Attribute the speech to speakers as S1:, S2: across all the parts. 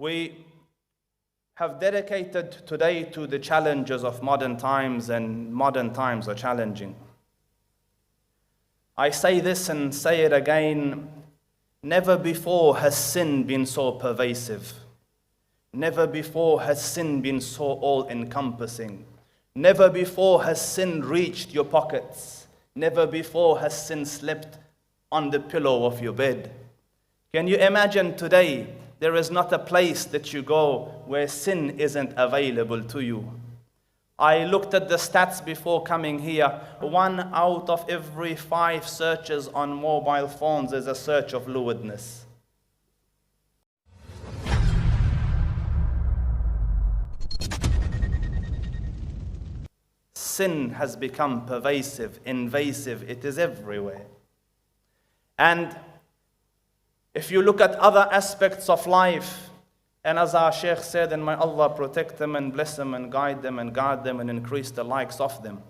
S1: We have dedicated today to the challenges of modern times, and modern times are challenging. I say this and say it again, never before has sin been so pervasive. Never before has sin been so all-encompassing. Never before has sin reached your pockets. Never before has sin slept on the pillow of your bed. Can you imagine today, there is not a place that you go where sin isn't available to you? I looked at the stats before coming here. 1 out of every 5 searches on mobile phones is a search of lewdness. Sin has become pervasive, invasive. It is everywhere. And if you look at other aspects of life, and as our Shaykh said, and may Allah protect them and bless them and guide them and guard them and increase the likes of them.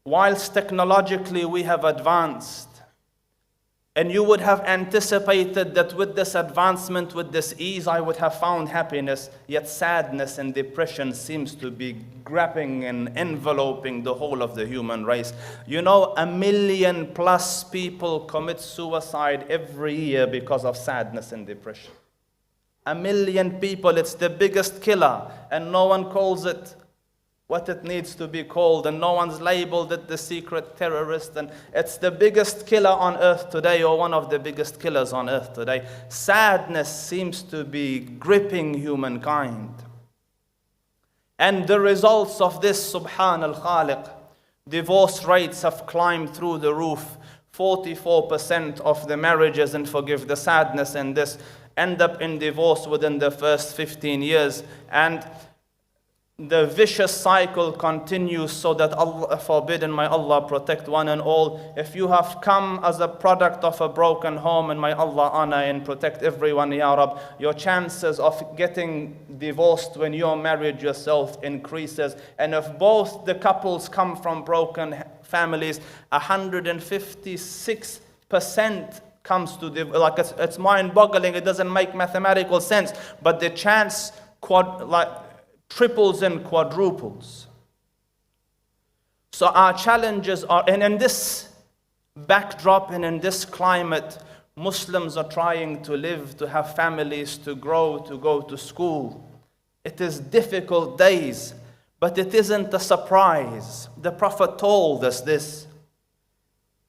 S1: Whilst technologically we have advanced, and you would have anticipated that with this advancement, with this ease, I would have found happiness, yet sadness and depression seems to be grabbing and enveloping the whole of the human race. You know, 1 million plus people commit suicide every year because of sadness and depression. 1 million people, it's the biggest killer, and no one calls it what it needs to be called, and no one's labeled it the secret terrorist, and it's the biggest killer on earth today, or one of the biggest killers on earth today. Sadness seems to be gripping humankind. And the results of this, Subhan al-Khaliq, divorce rates have climbed through the roof. 44% of the marriages, and forgive the sadness in this, end up in divorce within the first 15 years. And the vicious cycle continues, so that Allah forbid and may Allah protect one and all. If you have come as a product of a broken home, and may Allah honor and protect everyone, Ya Rab, your chances of getting divorced when you're married yourself increases. And if both the couples come from broken families, 156% comes to it's mind-boggling. It doesn't make mathematical sense, but the chance triples and quadruples. So our challenges are, and in this backdrop and in this climate, Muslims are trying to live, to have families, to grow, to go to school. It is difficult days, but it isn't a surprise. The Prophet told us this.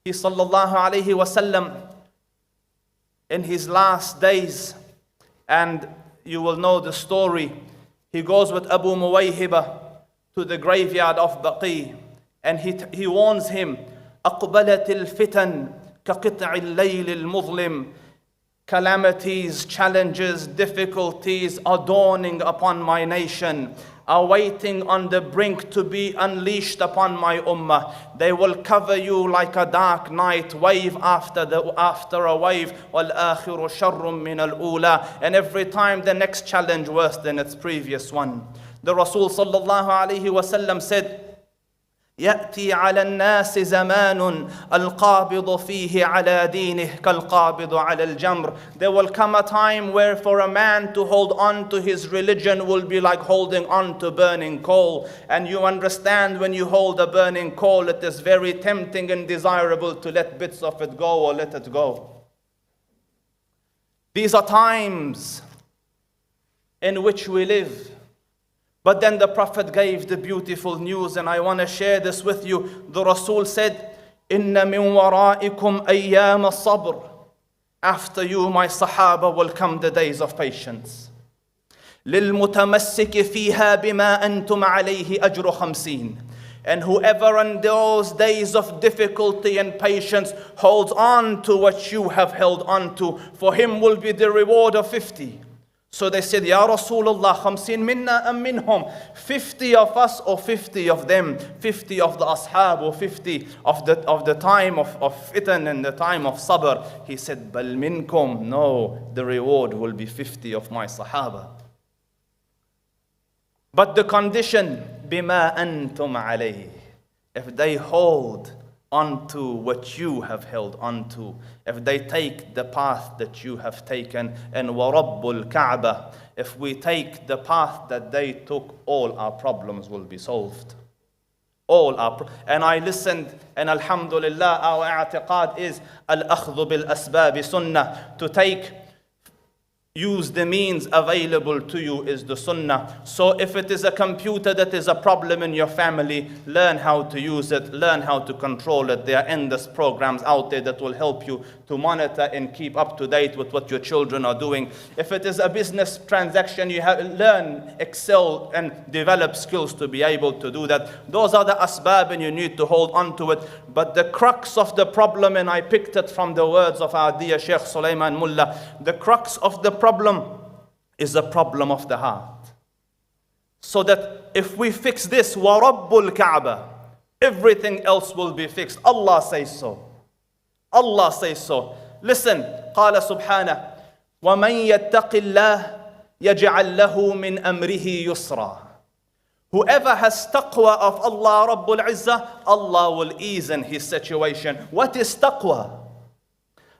S1: He sallallahu alayhi wasallam, in his last days, and you will know the story, he goes with Abu Muwayhiba to the graveyard of Baqi, and he warns him, أقبلت الفتن كقطع الليل المظلم. Calamities, challenges, difficulties are dawning upon my nation, are waiting on the brink to be unleashed upon my ummah. They will cover you like a dark night, wave after a wave. وَالْآخِرُ شَرٌّ مِّنَ الْأُولَى. And every time the next challenge worse than its previous one. The Rasul sallallahu alayhi wa sallam said, يأتي على الناس زمان القابض فيه على دينه كالقابض على الجمر. There will come a time where for a man to hold on to his religion will be like holding on to burning coal. And you understand, when you hold a burning coal, it is very tempting and desirable to let bits of it go or let it go. These are times in which we live. But then the Prophet gave the beautiful news, and I want to share this with you. The Rasul said, إِنَّ مِن وَرَائِكُمْ أَيَّامَ الصَّبْرِ. After you, my Sahaba, will come the days of patience. لِلْمُتَمَسِّكِ فِيهَا بِمَا أَنْتُمْ عَلَيْهِ أَجْرُ 50. And whoever in those days of difficulty and patience holds on to what you have held on to, for him will be the reward of 50. So they said, Ya Rasulullah, 50 minna am minhum, 50 of us or 50 of them, 50 of the ashab or 50 of the time of fitan and the time of sabr. He said, Bal minkum, no, the reward will be 50 of my sahaba. But the condition, bima antum alayh, if they hold onto what you have held onto, if they take the path that you have taken, and وَرَبُّ الْكَعْبَةِ, if we take the path that they took, all our problems will be solved. And I listened, and alhamdulillah, our i'tiqad is al-akhdhu bil-asbab sunnah, to use the means available to you is the sunnah. So if it is a computer that is a problem in your family, learn how to use it, learn how to control it. There are endless programs out there that will help you to monitor and keep up to date with what your children are doing. If it is a business transaction, you have learn, excel, and develop skills to be able to do that. Those are the asbab, and you need to hold on to it. But the crux of the problem, and I picked it from the words of our dear Sheikh Sulaiman Mullah, the crux of the problem is a problem of the heart. So that if we fix this, وَرَبُّ الْكَعْبَةِ, everything else will be fixed. Allah says so. Allah says so. Listen, قال سبحانه وَمَنْ يَتَّقِ اللَّهِ يَجْعَلْ لَهُ مِنْ أَمْرِهِ يُسْرًا. Whoever has taqwa of Allah Rabbul Izzah, Allah will ease in his situation. What is taqwa?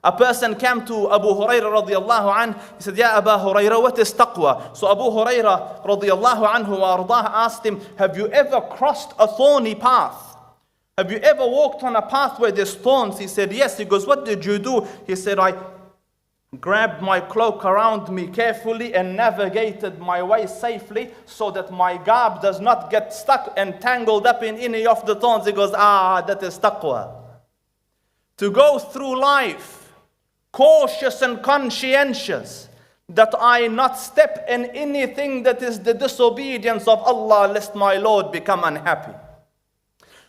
S1: A person came to Abu Hurairah radiyallahu anhu. He said, Ya Abu Hurairah, what is taqwa? So Abu Hurairah radiyallahu anhu wa ardah asked him, have you ever crossed a thorny path? Have you ever walked on a path where there's thorns? He said, yes. He goes, what did you do? He said, I grabbed my cloak around me carefully and navigated my way safely so that my garb does not get stuck and tangled up in any of the thorns. He goes, that is taqwa. To go through life cautious and conscientious, that I not step in anything that is the disobedience of Allah, lest my Lord become unhappy.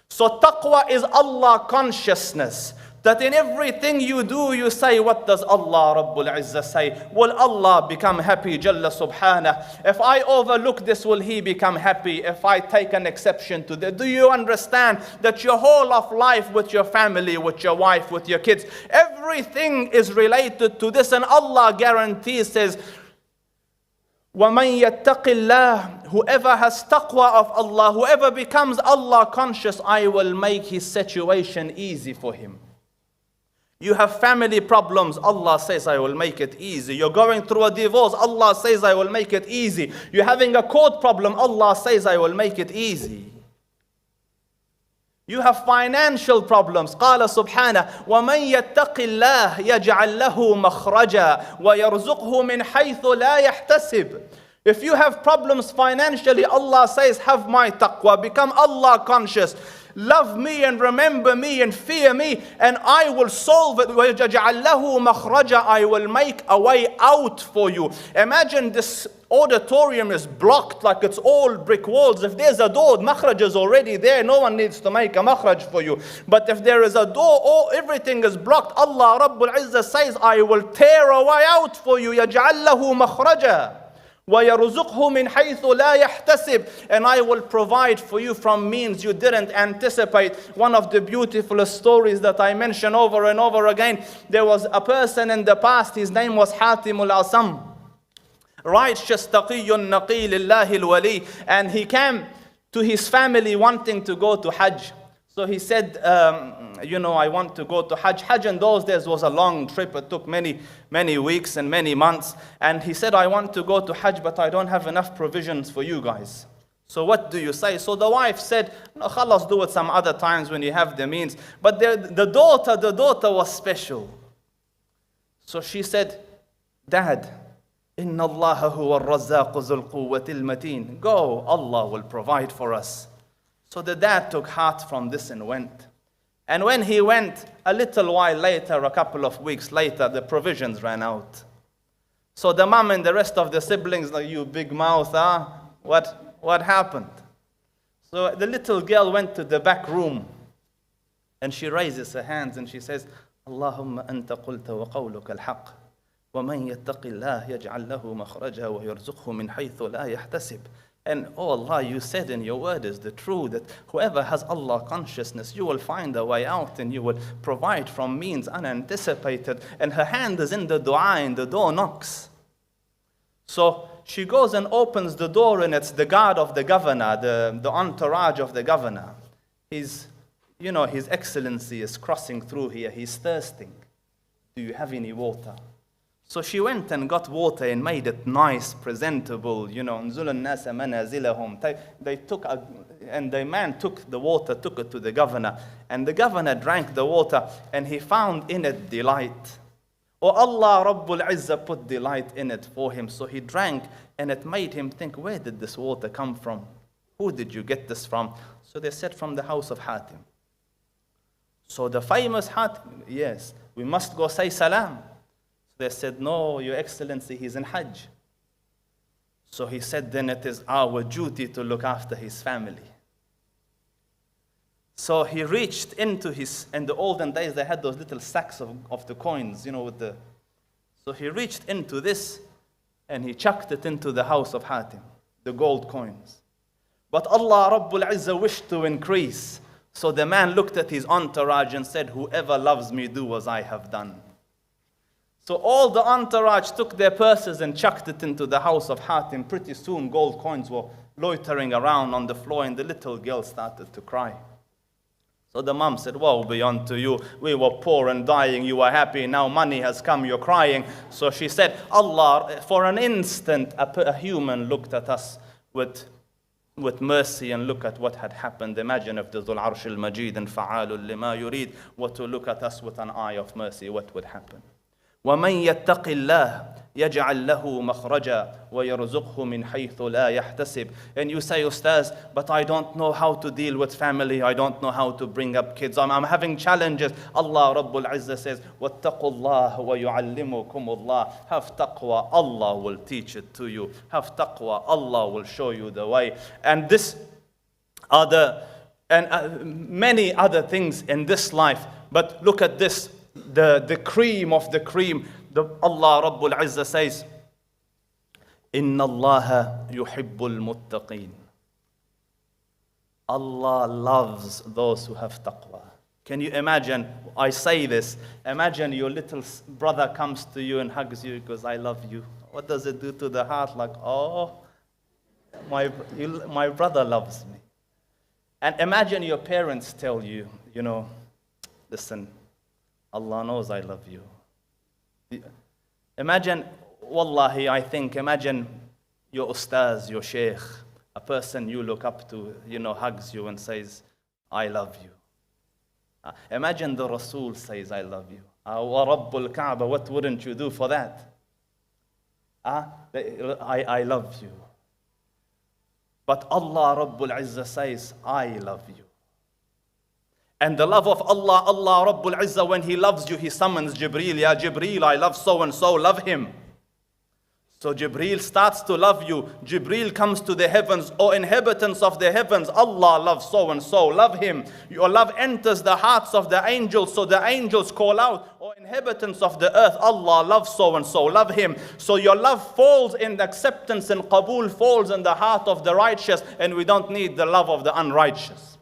S1: So taqwa is Allah consciousness, that in everything you do, you say, what does Allah Rabbul Izzah say? Will Allah become happy, Jalla Subhanah? If I overlook this, will He become happy? If I take an exception to that, do you understand that your whole of life with your family, with your wife, with your kids, everything is related to this, and Allah guarantees, says, وَمَنْ يَتَّقِ اللَّهِ, whoever has taqwa of Allah, whoever becomes Allah conscious, I will make his situation easy for him. You have family problems, Allah says, I will make it easy. You're going through a divorce, Allah says, I will make it easy. You're having a court problem, Allah says, I will make it easy. You have financial problems. قال سبحانه وَمَنْ يَتَّقِ اللَّهِ يَجْعَلْ لَهُ مَخْرَجًا وَيَرْزُقْهُ مِنْ حَيْثُ لَا يَحْتَسِبُ. If you have problems financially, Allah says, have my taqwa, become Allah conscious. Love me and remember me and fear me, and I will solve it. وَيَجْعَلْ لَهُ مَخْرَجًا, I will make a way out for you. Imagine this auditorium is blocked like it's all brick walls. If there's a door, makhraj is already there. No one needs to make a makhraj for you. But if there is a door, everything is blocked. Allah Rabbul Izzah says, I will tear a way out for you. يَجْعَلْ لَهُ مَخْرَجًا وَيَرْزُقْهُ مِنْ حَيْثُ لَا يَحْتَسِبُ, and I will provide for you from means you didn't anticipate. One of the beautiful stories that I mention over and over again, there was a person in the past, his name was Hatim al-Asam, righteous taqiyyun naqi lillahi al-wali, and he came to his family wanting to go to Hajj. So he said, I want to go to Hajj. Hajj in those days was a long trip. It took many weeks and many months. And he said, I want to go to Hajj, but I don't have enough provisions for you guys. So what do you say? So the wife said, no, khalas, do it some other times when you have the means. But the daughter was special. So she said, Dad, Inna Allah huwa ar-razzaqu dhul quwwati al-mateen. Go, Allah will provide for us. So the dad took heart from this and went. And when he went, a little while later, a couple of weeks later, the provisions ran out. So the mom and the rest of the siblings, like, you big mouth, what happened? So the little girl went to the back room and she raises her hands and she says, Allahumma anta qulta wa qawluka al-haq. وَمَنْ يَتَّقِ اللَّهِ يَجْعَلْ لَهُ مَخْرَجًا وَيَرْزُقْهُ مِنْ حَيْثُ لَا يَحْتَسِبُ. And oh Allah, you said in your word is the truth, that whoever has Allah consciousness, you will find a way out and you will provide from means unanticipated. And her hand is in the dua and the door knocks. So she goes and opens the door, and it's the guard of the governor, the entourage of the governor. He's His Excellency is crossing through here. He's thirsting. Do you have any water? So she went and got water and made it nice, presentable. انزلوا الناس منازلهم. And the man took the water, took it to the governor. And the governor drank the water and he found in it delight. Oh, Allah Rabbul Izzah put delight in it for him. So he drank and it made him think, where did this water come from? Who did you get this from? So they said, from the house of Hatim. So the famous Hatim, yes, we must go say salam. So they said, no, Your Excellency, he's in Hajj. So he said, then it is our duty to look after his family. So he reached into in the olden days, they had those little sacks of the coins, so he reached into this and he chucked it into the house of Hatim, the gold coins. But Allah Rabbul Izzah wished to increase. So the man looked at his entourage and said, whoever loves me, do as I have done. So all the entourage took their purses and chucked it into the house of Hatim. Pretty soon gold coins were loitering around on the floor and the little girl started to cry. So the mom said, woe be unto you. We were poor and dying. You were happy. Now money has come. You're crying. So she said, Allah, for an instant, a human looked at us with mercy and look at what had happened. Imagine if the Dhul Arsh al-Majid and Fa'alul lima yurid were to look at us with an eye of mercy, what would happen? وَمَنْ يَتَّقِ اللَّهِ يَجْعَلْ لَهُ مَخْرَجًا وَيَرْزُقْهُ مِنْ حَيْثُ لَا يَحْتَسِبْ. And you say, Ustaz, but I don't know how to deal with family. I don't know how to bring up kids. I'm having challenges. Allah Rabbul Izzah says, وَاتَّقُوا اللَّهَ وَيُعَلِّمُكُمُ اللَّهِ. Have taqwa, Allah will teach it to you. Have taqwa, Allah will show you the way. And this other, and many other things in this life. But look at this. The cream of the cream, Allah Rabbul Izzah says, Inna Allah yuhibbul muttaqeen. Allah loves those who have taqwa. Can you imagine? I say this. Imagine your little brother comes to you and hugs you because I love you. What does it do to the heart? Like, oh, my brother loves me. And imagine your parents tell you, listen, Allah knows I love you. Imagine, wallahi, imagine your ustaz, your sheikh, a person you look up to, hugs you and says, I love you. Imagine the Rasul says, I love you. Wa Rabbul Kaaba, what wouldn't you do for that? I love you. But Allah Rabbul Izzah says, I love you. And the love of Allah, Allah Rabbul Izzah, when He loves you, He summons Jibreel. Ya Jibreel, I love so and so, love him. So Jibreel starts to love you. Jibreel comes to the heavens. O inhabitants of the heavens, Allah loves so and so, love him. Your love enters the hearts of the angels. So the angels call out, O inhabitants of the earth, Allah loves so and so, love him. So your love falls in the acceptance and qabul falls in the heart of the righteous. And we don't need the love of the unrighteous.